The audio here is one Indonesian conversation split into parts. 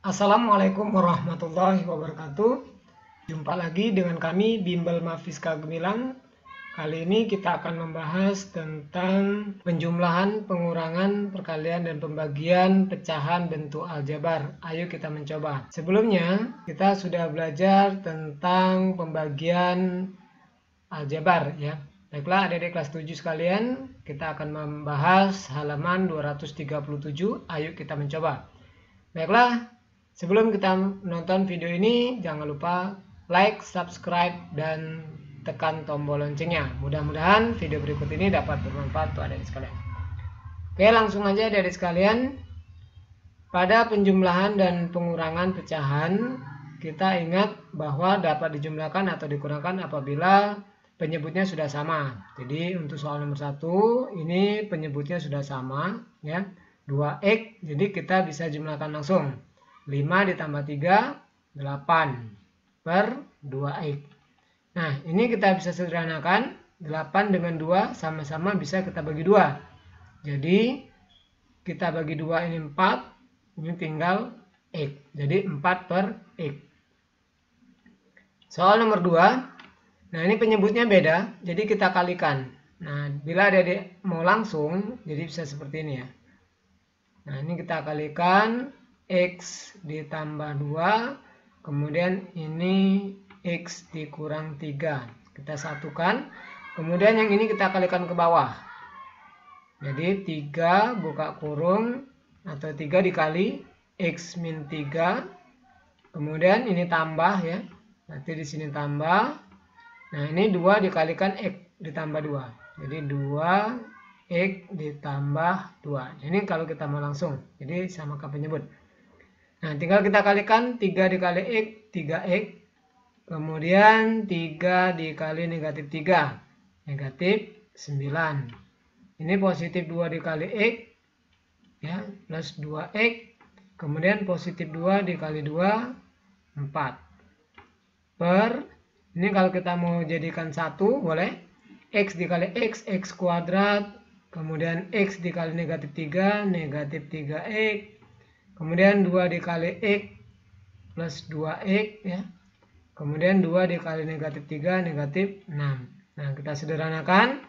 Assalamualaikum warahmatullahi wabarakatuh. Jumpa lagi dengan kami Bimbel Mafiska Gemilang. Kali ini kita akan membahas tentang penjumlahan, pengurangan, perkalian, dan pembagian pecahan bentuk aljabar. Ayo kita mencoba. Sebelumnya kita sudah belajar tentang pembagian aljabar ya. Baiklah adik-adik kelas 7 sekalian, kita akan membahas halaman 237. Ayo kita mencoba. Baiklah, sebelum kita menonton video ini, jangan lupa like, subscribe, dan tekan tombol loncengnya. Mudah-mudahan video berikut ini dapat bermanfaat untuk adik-adik sekalian. Oke, langsung aja adik-adik sekalian. Pada penjumlahan dan pengurangan pecahan, kita ingat bahwa dapat dijumlahkan atau dikurangkan apabila penyebutnya sudah sama. Jadi untuk soal nomor 1, ini penyebutnya sudah sama ya. 2x, jadi kita bisa jumlahkan langsung. 5 ditambah 3, 8 per 2x. Nah, ini kita bisa sederhanakan. 8 dengan 2 sama-sama bisa kita bagi 2. Jadi, kita bagi 2 ini 4. Ini tinggal x. Jadi, 4 per x. Soal nomor 2. Nah, ini penyebutnya beda. Jadi, kita kalikan. Nah, bila adik-adik mau langsung, jadi bisa seperti ini ya. Nah, ini kita kalikan x ditambah 2, kemudian ini x dikurang 3. Kita satukan, kemudian yang ini kita kalikan ke bawah. Jadi 3 buka kurung, atau 3 dikali x min 3, kemudian ini tambah ya, nanti di sini tambah. Nah, ini 2 dikalikan x ditambah 2. Jadi 2x ditambah 2. Ini kalau kita mau langsung. Jadi samakan penyebut. Nah, tinggal kita kalikan 3 dikali x, 3x. Kemudian 3 dikali negatif 3. Negatif 9. Ini positif 2 dikali x. Ya, plus 2x. Kemudian positif 2 dikali 2, 4. Per, ini kalau kita mau jadikan 1, boleh. X dikali x, x kuadrat. Kemudian x dikali negatif 3, negatif 3x. Kemudian 2 dikali x plus 2x ya. Kemudian 2 dikali negatif 3, negatif 6. Nah, kita sederhanakan.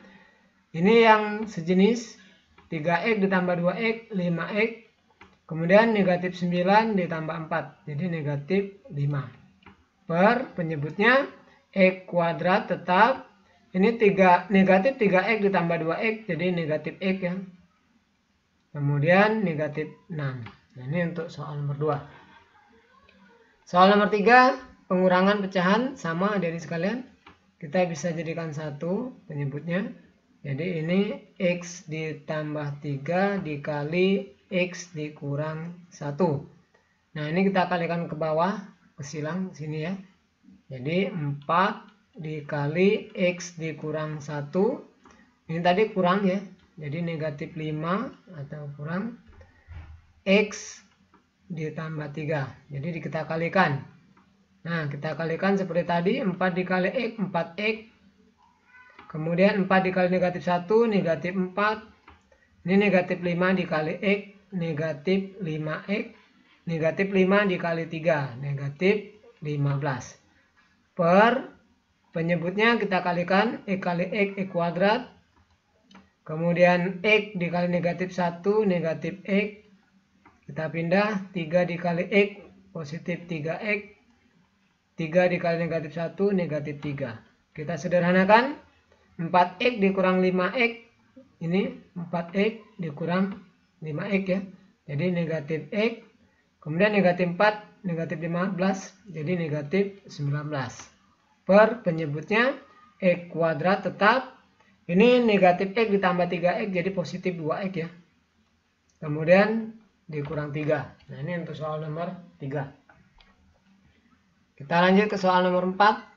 Ini yang sejenis. 3x ditambah 2x, 5x. Kemudian negatif 9 ditambah 4. Jadi negatif 5. Per penyebutnya x kuadrat tetap. Ini negatif 3x ditambah 2x, jadi negatif x ya. Kemudian negatif 6. Nah, ini untuk soal nomor 2. Soal nomor 3, pengurangan pecahan sama dari sekalian. Kita bisa jadikan 1 penyebutnya. Jadi ini x ditambah 3 dikali x dikurang 1. Nah, ini kita kalikan ke bawah, ke silang sini ya. Jadi 4 dikali x dikurang 1. Ini tadi kurang ya. Jadi negatif 5 atau kurang x ditambah 3. Jadi kita kalikan. Nah, kita kalikan seperti tadi. 4 dikali x, 4x. Kemudian 4 dikali negatif 1, negatif 4. Ini negatif 5 dikali x, negatif 5x. Negatif 5 dikali 3, negatif 15. Per penyebutnya kita kalikan x kali x, x kuadrat. Kemudian x dikali negatif 1, negatif x. Kita pindah 3 dikali x, positif 3x. 3 dikali negatif 1, negatif 3. Kita sederhanakan. 4x dikurang 5x. Ini 4x dikurang 5x ya. Jadi negatif x. Kemudian negatif 4, negatif 15. Jadi negatif 19. Per penyebutnya x kuadrat tetap. Ini negatif x ditambah 3x jadi positif 2x ya. Kemudian dikurang 3. Nah, ini untuk soal nomor 3. Kita lanjut ke soal nomor 4.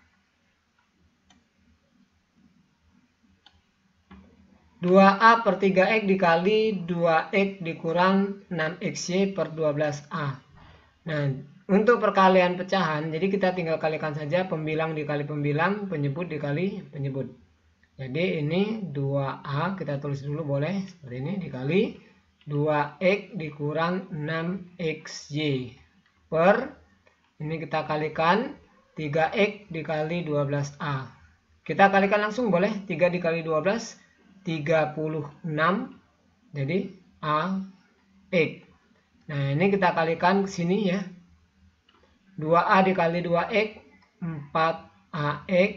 2a per 3x dikali 2x dikurang 6xy per 12a. Nah, untuk perkalian pecahan, jadi kita tinggal kalikan saja pembilang dikali pembilang, penyebut dikali penyebut. Jadi ini 2a, kita tulis dulu boleh, seperti ini, dikali 2x dikurang 6xy per, ini kita kalikan 3X dikali 12A. Kita kalikan langsung boleh, 3 dikali 12, 36. Jadi AX. Nah, ini kita kalikan ke sini ya. 2A dikali 2X, 4AX.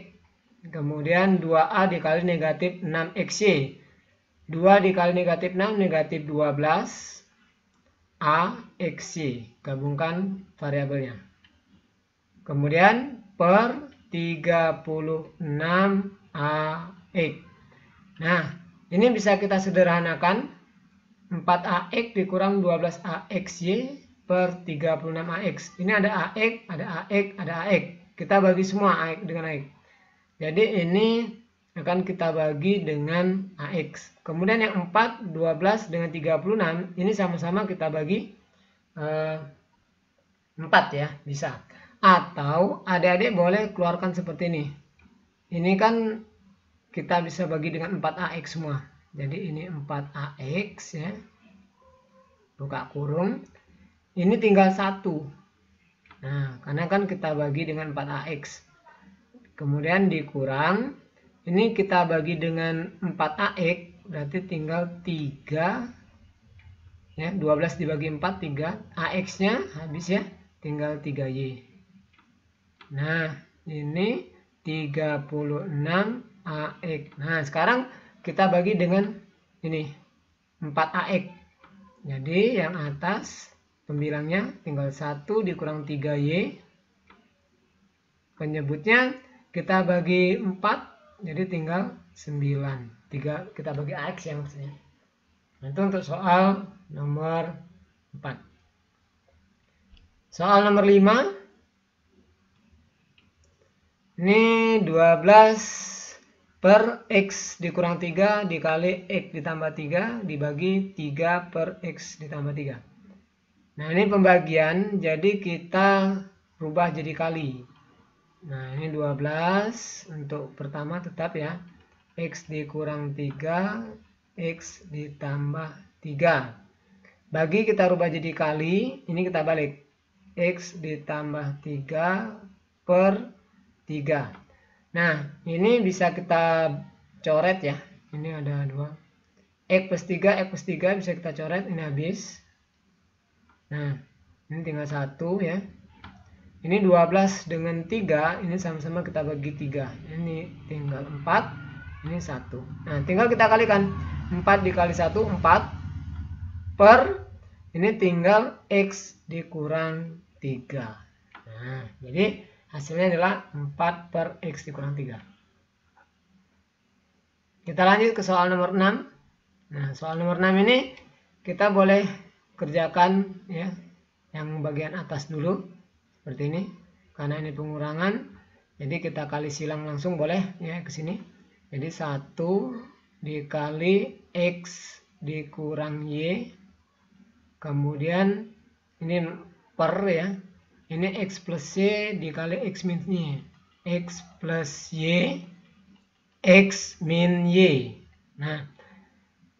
Kemudian 2A dikali negatif 6XY. 2 dikali negatif 6, negatif 12. AXY. Gabungkan variabelnya. Kemudian per 36AX. Nah, ini bisa kita sederhanakan. 4AX dikurang 12AXY per 36AX. Ini ada AX, ada AX, ada AX. Kita bagi semua AX dengan AX. Jadi ini akan kita bagi dengan AX. Kemudian yang 4, 12 dengan 36. Ini sama-sama kita bagi 4 ya, bisa. Atau adik-adik boleh keluarkan seperti ini. Ini kan kita bisa bagi dengan 4AX semua. Jadi ini 4AX ya. Buka kurung. Ini tinggal 1. Nah, karena kan kita bagi dengan 4AX. Kemudian dikurang. Ini kita bagi dengan 4AX. Berarti tinggal 3. Ya, 12 dibagi 4, 3. AX-nya habis ya. Tinggal 3Y. Nah, ini 36 AX. Nah, sekarang kita bagi dengan ini 4AX. Jadi yang atas pembilangnya tinggal 1 dikurang 3Y. Penyebutnya kita bagi 4, jadi tinggal 9. 3 kita bagi AX yang maksudnya. Nah, itu untuk soal nomor 4. Soal nomor 5. Ini 12 per X dikurang 3 dikali X ditambah 3 dibagi 3 per X ditambah 3. Nah, ini pembagian, jadi kita rubah jadi kali. Nah, ini 12 untuk pertama tetap ya. X dikurang 3, X ditambah 3. Bagi kita rubah jadi kali, ini kita balik. X ditambah 3 per 3. Nah, ini bisa kita coret ya. Ini ada 2. X plus 3, X plus 3 bisa kita coret. Ini habis. Nah, ini tinggal 1 ya. Ini 12 dengan 3. Ini sama-sama kita bagi 3. Ini tinggal 4. Ini 1. Nah, tinggal kita kalikan. 4 dikali 1, 4. Per. Ini tinggal X dikurang 3. Nah, jadi hasilnya adalah 4 per X dikurang 3. Kita lanjut ke soal nomor 6. Nah, soal nomor 6 ini kita boleh kerjakan ya yang bagian atas dulu. Seperti ini. Karena ini pengurangan. Jadi kita kali silang langsung boleh ya ke sini. Jadi 1 dikali X dikurang Y. Kemudian ini per ya. Ini X plus Y dikali X min Y. X plus Y. X min Y. Nah,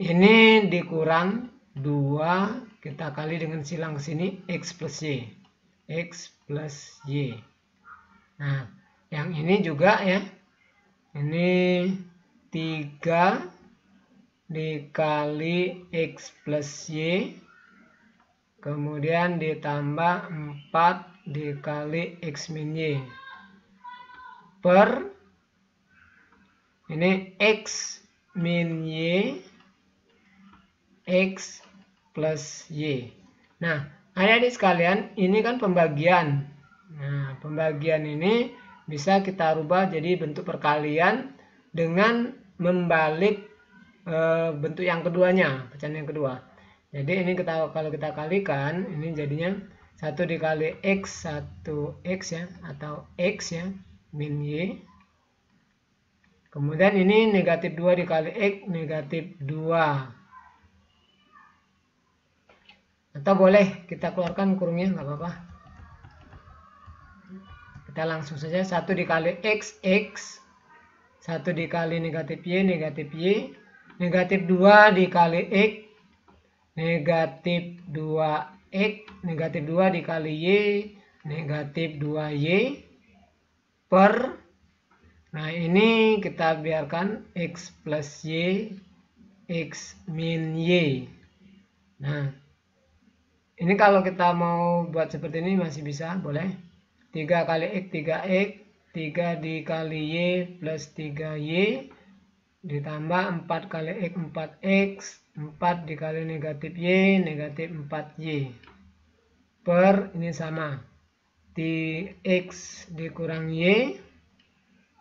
ini dikurang 2. Kita kali dengan silang ke sini. X plus Y. X plus Y. Nah, yang ini juga ya. Ini 3 dikali X plus Y. Kemudian ditambah 4 dikali X min Y. Per. Ini X min Y. X plus Y. Nah, adik-adik sekalian, ini kan pembagian. Nah, pembagian ini bisa kita rubah jadi bentuk perkalian dengan membalik bentuk yang keduanya, pecahan yang kedua. Jadi ini kalau kita kalikan, ini jadinya 1 dikali X, 1X ya, atau X ya, min Y. Kemudian ini negatif 2 dikali X, negatif 2. Atau boleh kita keluarkan kurungnya, nggak apa-apa. Kita langsung saja 1 dikali X, X. 1 dikali negatif Y, negatif Y. Negatif 2 dikali X, negatif 2 X negatif 2 dikali Y negatif 2Y per, nah ini kita biarkan X plus Y X min Y. Nah ini kalau kita mau buat seperti ini masih bisa, boleh 3 kali X 3X 3 dikali Y plus 3Y ditambah 4 kali X 4X 4 dikali negatif Y negatif 4Y per, ini sama di X dikurang Y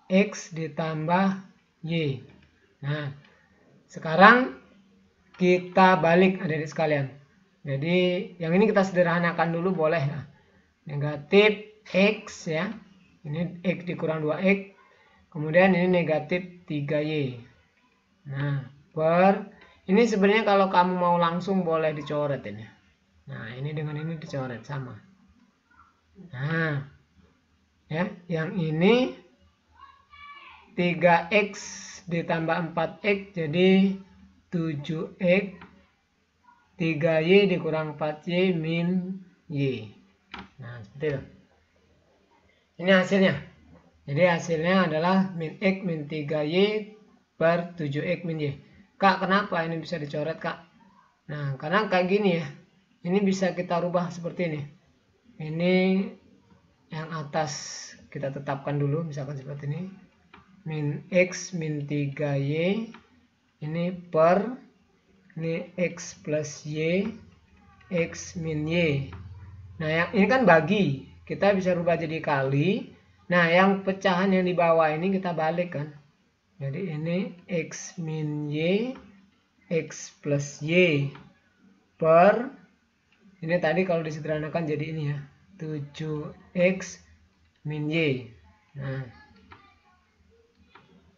X ditambah Y. Nah sekarang kita balik adik-adik sekalian. Jadi yang ini kita sederhanakan dulu, boleh ya. Negatif X ya, ini X dikurang 2X, kemudian ini negatif 3Y. Nah per, ini sebenarnya kalau kamu mau langsung boleh dicoret ini. Nah ini dengan ini dicoret sama. Nah ya, yang ini 3X ditambah 4X jadi 7X 3Y dikurang 4Y min Y. Nah seperti itu. Ini hasilnya. Jadi hasilnya adalah min X min 3Y per 7X min Y. Kak, kenapa ini bisa dicoret, Kak? Nah karena kayak gini ya. Ini bisa kita rubah seperti ini. Ini yang atas kita tetapkan dulu, misalkan seperti ini. Min X min 3Y ini per, ini X plus Y X min Y. Nah yang ini kan bagi, kita bisa rubah jadi kali. Nah yang pecahan yang di bawah ini kita balik kan. Jadi ini X min Y X plus Y per, ini tadi kalau disederhanakan jadi ini ya 7X min Y.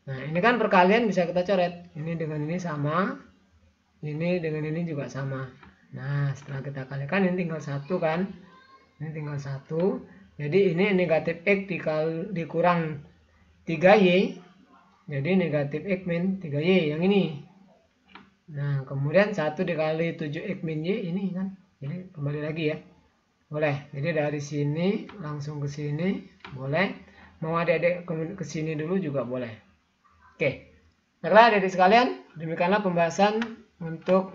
Nah ini kan perkalian bisa kita coret. Ini dengan ini sama, ini dengan ini juga sama. Nah setelah kita kalikan ini tinggal 1 kan, ini tinggal 1. Jadi ini negatif X dikurang 3Y jadi negatif X min 3Y yang ini. Nah kemudian 1 dikali 7X min Y ini kan, jadi kembali lagi ya, boleh. Jadi dari sini langsung ke sini boleh, mau adik-adik ke sini dulu juga boleh. Oke, baiklah adik-adik sekalian, demikianlah pembahasan untuk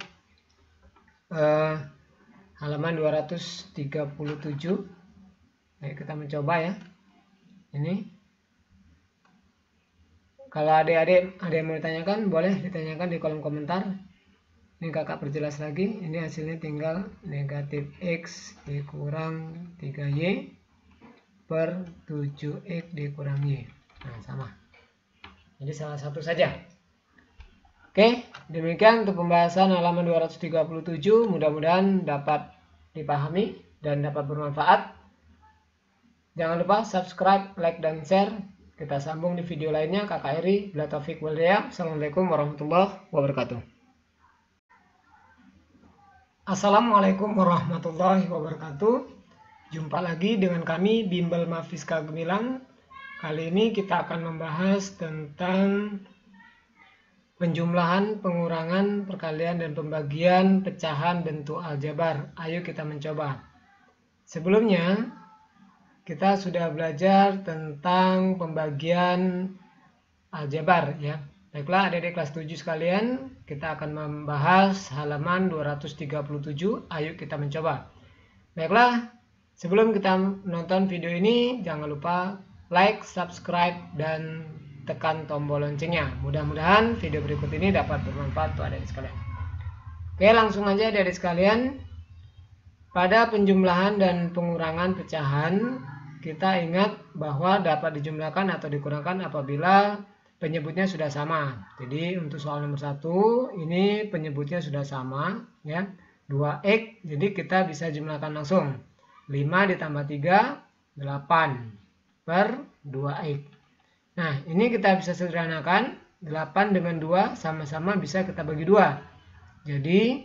halaman 237. Baik, kita mencoba ya. Ini kalau adik-adik ada yang mau ditanyakan, boleh ditanyakan di kolom komentar. Ini kakak perjelas lagi. Ini hasilnya tinggal negatif X dikurang 3Y per 7X dikurang Y. Nah sama, jadi salah satu saja. Oke, demikian untuk pembahasan halaman 237. Mudah-mudahan dapat dipahami dan dapat bermanfaat. Jangan lupa subscribe, like, dan share. Kita sambung di video lainnya. Kakak Eri, bila taufik wal hidayah. Assalamualaikum warahmatullahi wabarakatuh. Assalamualaikum warahmatullahi wabarakatuh. Jumpa lagi dengan kami Bimbel Mafiska Gemilang. Kali ini kita akan membahas tentang penjumlahan, pengurangan, perkalian, dan pembagian pecahan bentuk aljabar. Ayo kita mencoba. Sebelumnya, kita sudah belajar tentang pembagian aljabar ya. Baiklah adik-adik kelas 7 sekalian, kita akan membahas halaman 237. Ayo kita mencoba. Baiklah, sebelum kita menonton video ini, jangan lupa like, subscribe, dan tekan tombol loncengnya. Mudah-mudahan video berikut ini dapat bermanfaat untuk adik-adik sekalian. Oke, langsung aja adik-adik sekalian. Pada penjumlahan dan pengurangan pecahan, kita ingat bahwa dapat dijumlahkan atau dikurangkan apabila penyebutnya sudah sama. Jadi untuk soal nomor 1 ini penyebutnya sudah sama ya, 2X. Jadi kita bisa jumlahkan langsung. 5 ditambah 3 8 per 2X. Nah ini kita bisa sederhanakan. 8 dengan 2 sama-sama bisa kita bagi 2. Jadi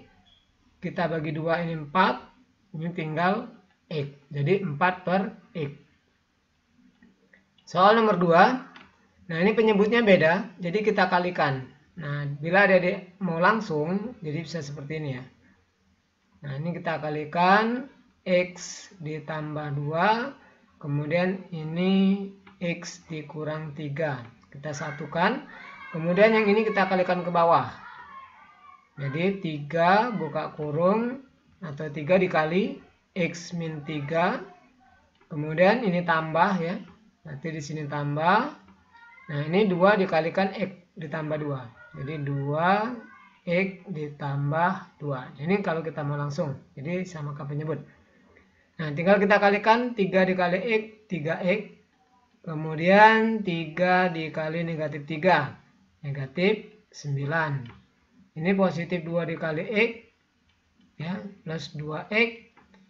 kita bagi 2 ini 4. Ini tinggal X. Jadi 4 per X. Soal nomor 2. Nah ini penyebutnya beda. Jadi kita kalikan. Nah bila adik-adik mau langsung, jadi bisa seperti ini ya. Nah, ini kita kalikan X ditambah 2, kemudian ini X dikurang 3. Kita satukan, kemudian yang ini kita kalikan ke bawah. Jadi 3 buka kurung, atau 3 dikali X min 3, kemudian ini tambah ya, nanti di sini tambah. Nah, ini 2 dikalikan X ditambah 2. Jadi 2 X ditambah 2. Ini kalau kita mau langsung, jadi samakan penyebut. Nah, tinggal kita kalikan 3 dikali X, 3X. Kemudian 3 dikali negatif 3, negatif 9. Ini positif 2 dikali X, ya, plus 2X.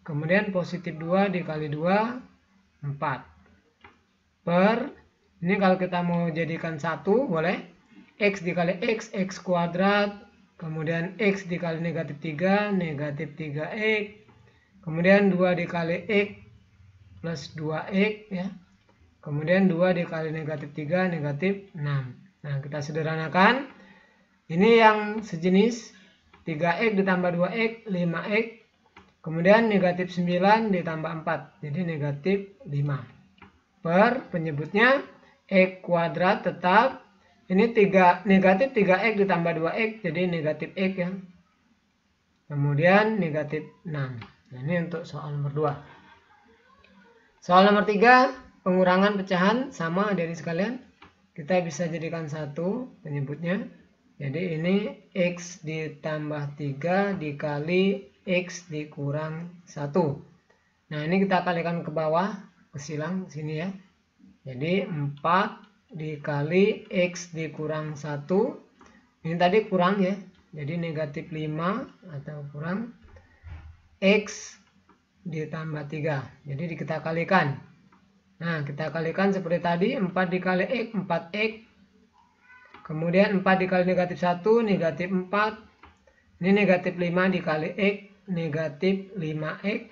Kemudian positif 2 dikali 2, 4. Per, ini kalau kita mau jadikan 1, boleh. X dikali X, X kuadrat. Kemudian X dikali negatif 3, negatif 3X. Kemudian 2 dikali X plus 2X ya. Kemudian 2 dikali negatif 3, negatif 6. Nah, kita sederhanakan. Ini yang sejenis 3X ditambah 2X, 5X. Kemudian negatif 9 ditambah 4. Jadi negatif 5. Per penyebutnya X kuadrat tetap. Ini negatif 3X ditambah 2X, jadi negatif X ya. Kemudian negatif 6. Nah, ini untuk soal nomor 2. Soal nomor 3, pengurangan pecahan sama adik-adik sekalian. Kita bisa jadikan 1 penyebutnya. Jadi ini X ditambah 3 dikali X dikurang 1. Nah, ini kita kalikan ke bawah, ke silang sini ya. Jadi 4 dikali X dikurang 1. Ini tadi kurang ya. Jadi negatif 5 atau kurang X ditambah 3. Jadi kita kalikan. Nah, kita kalikan seperti tadi. 4 dikali X, 4X. Kemudian 4 dikali negatif 1, negatif 4. Ini negatif 5 dikali X, negatif 5X.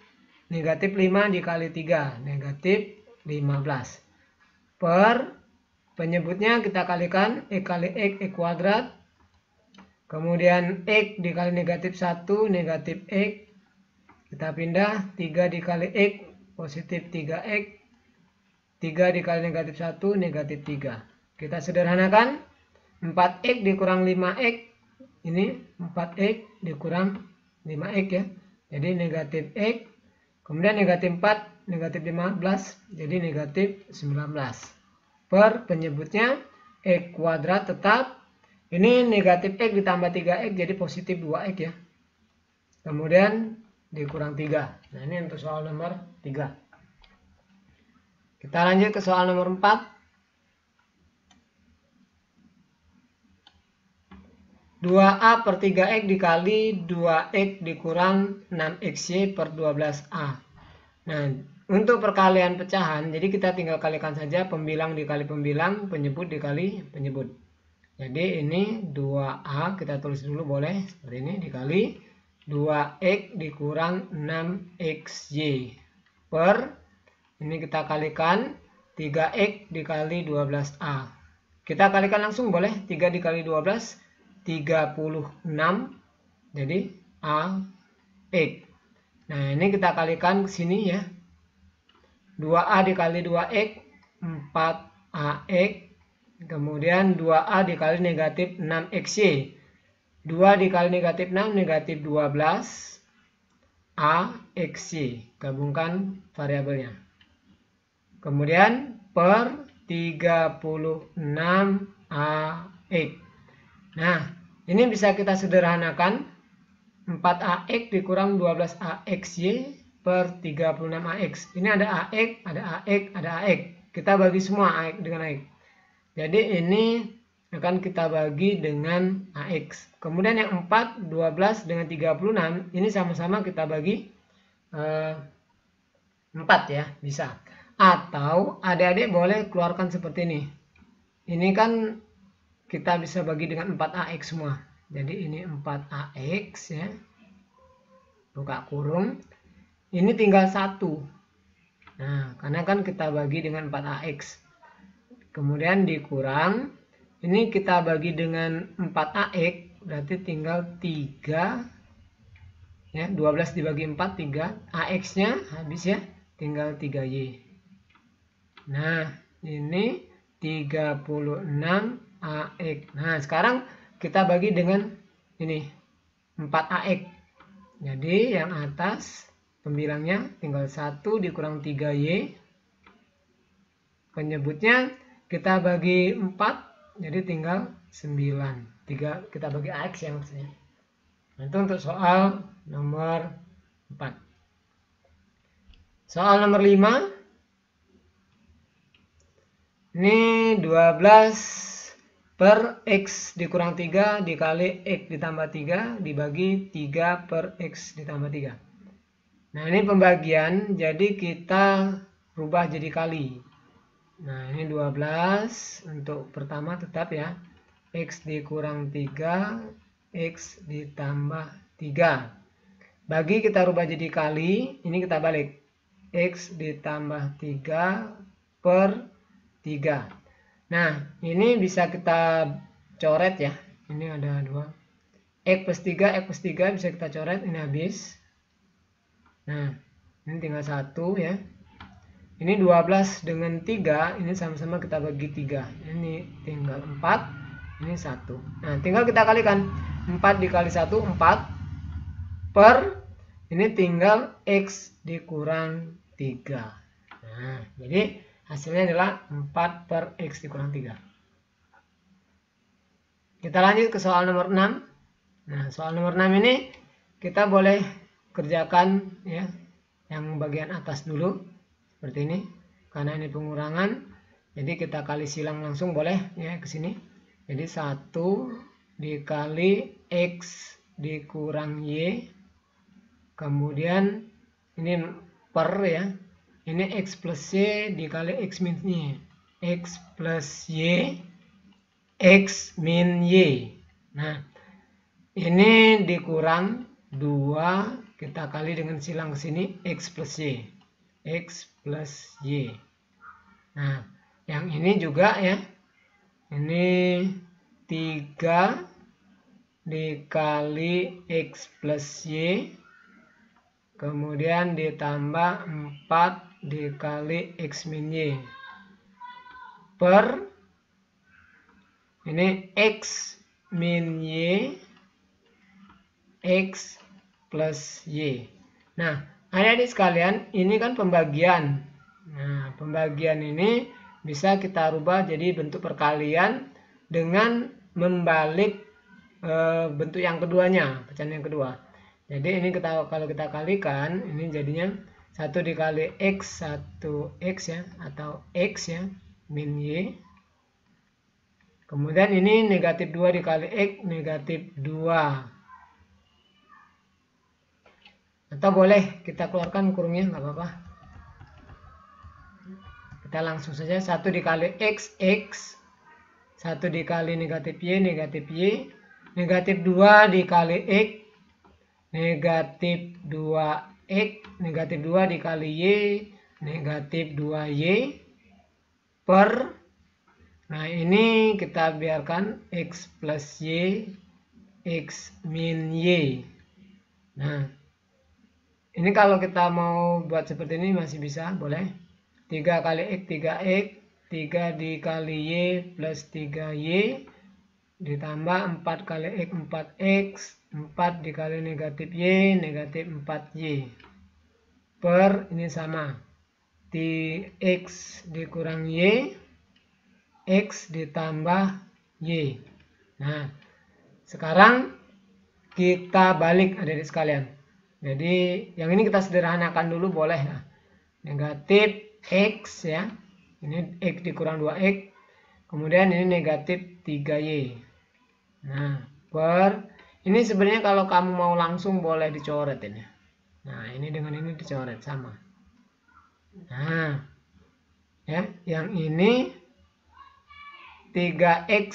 Negatif 5 dikali 3, negatif 15. Per penyebutnya kita kalikan X kali X kuadrat. Kemudian X dikali negatif 1, negatif X. Kita pindah 3 dikali X, positif 3X. 3 dikali negatif 1, negatif 3. Kita sederhanakan. 4X dikurang 5X. Ini 4X dikurang 5X ya. Jadi negatif X. Kemudian negatif 4, negatif 15. Jadi negatif 19. Per penyebutnya X kuadrat tetap. Ini negatif X ditambah 3X jadi positif 2X ya. Kemudian dikurang 3. Nah, ini untuk soal nomor 3. Kita lanjut ke soal nomor 4. 2A per 3X dikali 2X dikurang 6XY per 12A. Nah, untuk perkalian pecahan, jadi kita tinggal kalikan saja pembilang dikali pembilang, penyebut dikali penyebut. Jadi ini 2A, kita tulis dulu boleh, seperti ini, dikali 2X dikurang 6XY. Per, ini kita kalikan 3X dikali 12A. Kita kalikan langsung boleh, 3 dikali 12, 36. Jadi AX. Nah, ini kita kalikan ke sini ya. 2A dikali 2X, 4AX. Kemudian 2A dikali negatif 6XY. 2 dikali negatif 6, negatif 12. AXY. Gabungkan variabelnya. Kemudian per 36AX. Nah, ini bisa kita sederhanakan. 4AX dikurang 12AXY per 36AX. Ini ada AX, ada AX, ada AX. Kita bagi semua AX dengan AX. Jadi ini akan kita bagi dengan AX. Kemudian yang 4, 12 dengan 36. Ini sama-sama kita bagi 4 ya. Bisa. Atau adik-adik boleh keluarkan seperti ini. Ini kan kita bisa bagi dengan 4AX semua. Jadi ini 4AX ya. Buka kurung. Ini tinggal 1. Nah, karena kan kita bagi dengan 4AX. Kemudian dikurang. Ini kita bagi dengan 4AX. Berarti tinggal 3 Ya, 12 dibagi 4, 3. AX-nya habis ya, tinggal 3Y. Nah, ini 36 AX. Nah, sekarang kita bagi dengan ini 4 AX. Jadi yang atas pembilangnya tinggal 1 dikurang 3Y. Penyebutnya kita bagi 4, jadi tinggal 9. 3 kita bagi AX ya maksudnya. Nah, itu untuk soal nomor 4. Soal nomor 5. Ini 12 per X dikurang 3 dikali X ditambah 3 dibagi 3 per X ditambah 3. Nah, ini pembagian, jadi kita rubah jadi kali. Nah, ini 12 untuk pertama tetap ya. X dikurang 3, X ditambah 3. Bagi kita rubah jadi kali, ini kita balik. X ditambah 3 per 3. Nah, ini bisa kita coret ya. Ini ada 2. X plus 3 bisa kita coret, ini habis. Nah, ini tinggal 1 ya. Ini 12 dengan 3, ini sama-sama kita bagi 3. Ini tinggal 4, ini 1. Nah, tinggal kita kalikan. 4 dikali 1, 4. Per, ini tinggal X dikurang 3. Nah, jadi hasilnya adalah 4 per X dikurang 3. Kita lanjut ke soal nomor 6. Nah, soal nomor 6 ini kita boleh kerjakan ya, yang bagian atas dulu. Seperti ini. Karena ini pengurangan. Jadi kita kali silang langsung boleh ya ke sini. Jadi 1 dikali X dikurang Y. Kemudian ini per ya. Ini X plus Y dikali X min Y. X plus Y, X min Y. Nah, ini dikurang 2, kita kali dengan silang ke sini, X plus Y. X plus Y. Nah, yang ini juga ya. Ini 3 dikali X plus Y. Kemudian ditambah 4 dikali X min Y per ini X min Y X plus Y. Nah, adik-adik sekalian, ini kan pembagian. Nah, pembagian ini bisa kita rubah jadi bentuk perkalian dengan membalik bentuk yang keduanya, pecahan yang kedua. Jadi ini kalau kita kalikan, ini jadinya 1 dikali X, 1X ya, atau X ya, min Y. Kemudian ini negatif 2 dikali X, negatif 2. Atau boleh kita keluarkan kurungnya, nggak apa-apa. Kita langsung saja 1 dikali X, X. 1 dikali negatif Y, negatif Y. Negatif 2 dikali X, negatif 2X, negatif 2 dikali Y, negatif 2Y, per, nah ini kita biarkan X plus Y, X min Y. Nah, ini kalau kita mau buat seperti ini masih bisa, boleh. 3 kali X, 3X, 3 dikali Y plus 3Y, ditambah 4 kali X, 4X, 4 dikali negatif Y, negatif 4Y. Per, ini sama. X dikurang Y, X ditambah Y. Nah, sekarang kita balik adik-adik sekalian. Jadi, yang ini kita sederhanakan dulu boleh. Nah, negatif X ya. Ini X dikurang 2X. Kemudian ini negatif 3Y. Nah, per ini sebenarnya kalau kamu mau langsung boleh dicoret ini. Nah, ini dengan ini dicoret sama. Nah, ya, yang ini 3X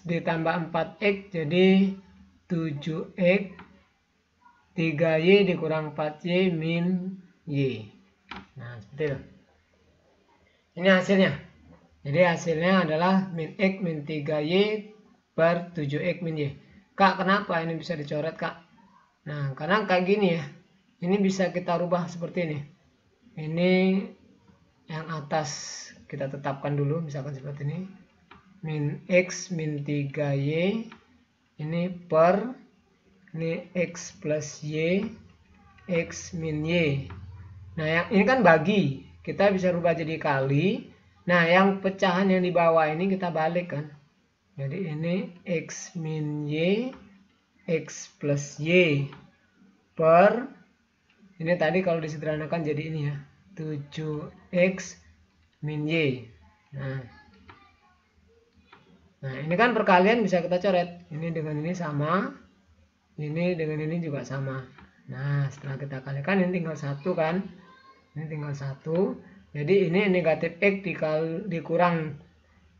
ditambah 4X jadi 7X. 3Y dikurang 4Y min Y. Nah, seperti itu. Ini hasilnya. Jadi hasilnya adalah min X min 3Y per 7X min Y. Kak, kenapa ini bisa dicoret, Kak? Nah, karena kayak gini ya, ini bisa kita rubah seperti ini. Ini yang atas kita tetapkan dulu, misalkan seperti ini. Min X min 3Y, ini per, ini X plus Y, X min Y. Nah, yang ini kan bagi, kita bisa rubah jadi kali. Nah, yang pecahan yang di bawah ini kita balik kan. Jadi ini X min Y, X plus Y per, ini tadi kalau disederhanakan jadi ini ya, 7X min Y. Nah, ini kan perkalian bisa kita coret. Ini dengan ini sama, ini dengan ini juga sama. Nah, setelah kita kalikan ini tinggal 1 kan. Ini tinggal 1. Jadi ini negatif X dikurang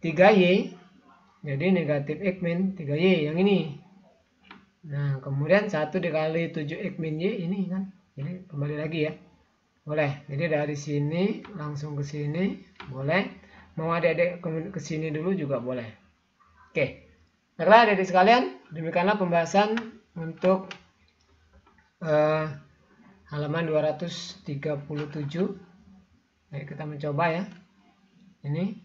3Y. Jadi negatif X min 3Y yang ini. Nah, kemudian 1 dikali 7X min Y ini kan. Ini kembali lagi ya. Boleh. Jadi dari sini langsung ke sini. Boleh. Mau adik-adik ke sini dulu juga boleh. Oke. Baiklah adik-adik sekalian. Demikianlah pembahasan untuk halaman 237. Baik, kita mencoba ya. Ini.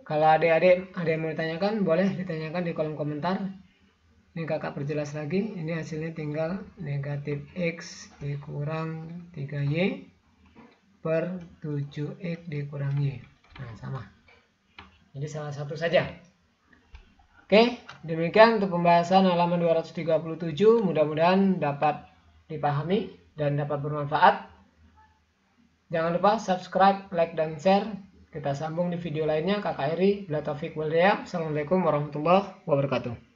Kalau adik-adik ada yang mau ditanyakan, boleh ditanyakan di kolom komentar. Ini kakak perjelas lagi. Ini hasilnya tinggal negatif X dikurang 3Y per 7X dikurang Y. Nah, sama. Jadi salah satu saja. Oke, demikian untuk pembahasan halaman 237. Mudah-mudahan dapat dipahami dan dapat bermanfaat. Jangan lupa subscribe, like, dan share. Kita sambung di video lainnya. Kakak Eri, bila taufik wal hidayah. Assalamualaikum warahmatullahi wabarakatuh.